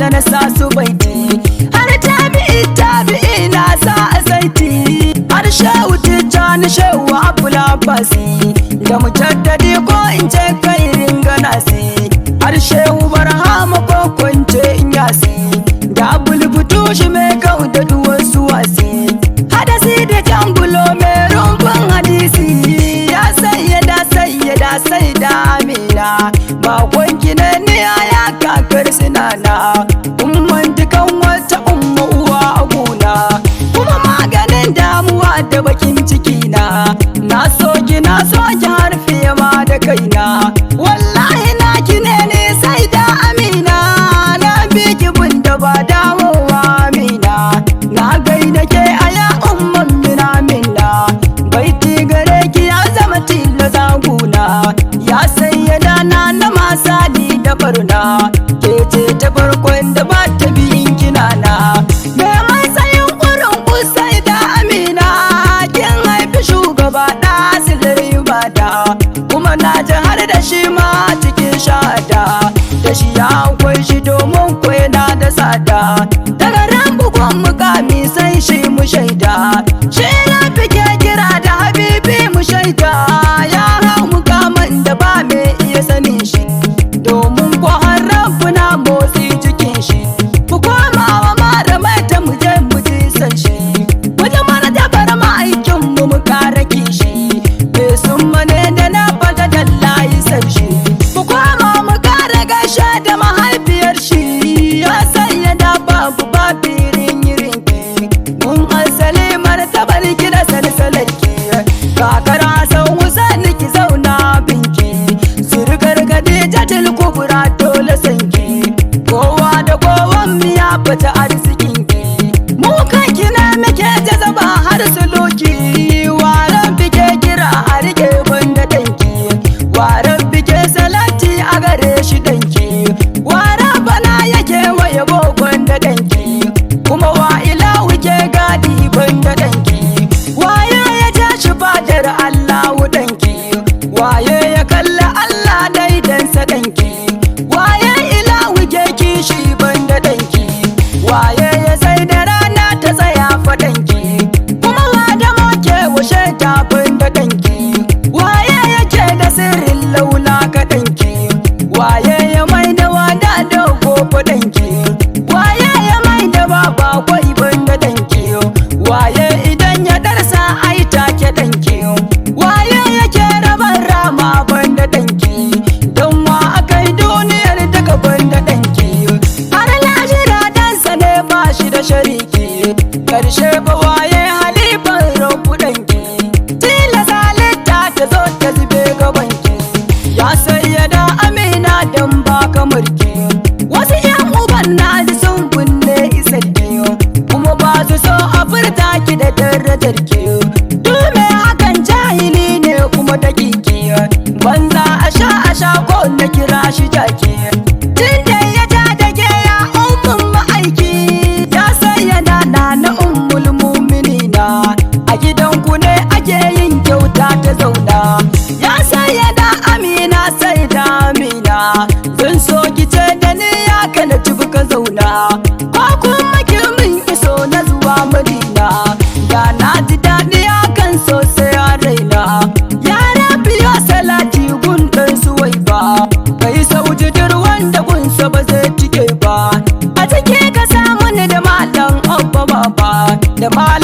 dole na sa su baiti, har tabi'i na sa asaiti, har shehu tijjani shehu abul abbasi, da mujaddadi ko in ce kai ringanasi, har shehu barhama ko kwance in yasi, da bulbutu shi mai kau da duwan su wasi, hadasi da jangulo mai rumfin hadisi, ya sayyada amina, bakon kine ne ya kakar sinana, umman dukan wata umma uwa a gona, kuma maganin damuwa da bakin ciki na so ki har fiye ma da kaina, wallahi na kine ne sai da amina, na bi ki bunda ba dawowa amina, na gaida ke aya umman mina minna, baiti gare ki ya zama tilla zaguna, ya sayyada na masali da barna, ke ce ta farkon da ba ta biyin kinana, me matsayin ƙurin kusai da amina, kin haifi shugaba da asilir ibada, kuma na ji har da shi ma cikin shahada, da shi ya akwai shi domin kwaina da tsada, daga ran bugon mukami sai shi mu shaida, shi na fi ke kira da habibi mu shaida, ya hau mukamin da ba mai iya sanin shi, domin ko har rabbuna motsi cikin shi, ku koma wa malamai ta muje mu ji san shi, muje mana da bar ma'aikin mu kare kishi, me sun mane da na fata da layi san shi, ku koma mu kare gaishe da mahaifiyar shi, ya sayyada babu babirin yirinki, mun asali martabar ki da salsalarki, kakara sau Husaini ki zauna binki, surgar Khadijatul Kubra dole sanki, kowa da kowan miya fata arzikinki, mu kanki na muke jazaba har suluki, waran bike kira a rike banda danki, waran bike salati a gare shi danki, wara bana yake waye bogon da danki, kuma wa ilahu ke gadi banda danki, waye ya ja shi fadar Allahu danki, waye ya kalla Allah daidansa danki, waye ilahu ke kishi banda danki, waye ya sai da rana ta tsaya fadanki, kuma wada moke washe ta banda danki, waye yake da sirrin laula ka danki, waye ya mai da wada dogo fadanki, waye ya mai da baba kwai banda danki, waye idan ya darsa ai take danki, waye yake rabar rama banda danki, don wa akai duniyar daga banda danki, har lahira dansa ne ba shi da shariki, karshe ba waye halifan rabu danki, tilasa halitta ta zo ta zube gabanki, ya sayyada amina dan baka mulki, wasu yan uban na ji sun kunne isarki, kuma ba su so a furta ki da darajar ki, dume hakan jahili ne kuma dakiki, banza a sha ko na kira shi jaki, tun da ya ja da ke ya ummun ma'aiki, ya sayyada na ummul muminina, a gidanku ne ake yin kyauta ta zauna, ya sayyada amina sai da amina, zan so ki ce da ni ya kana tafi ka zauna, ko kuma ki min iso na zuwa madina, da na ji daɗi hakan sosai a raina, ya rabi ya salati gun ɗan suwai ba, kai saujidir wanda gunsa ba zai cike ba, a cike ka samu ni da malam abba baba, da malam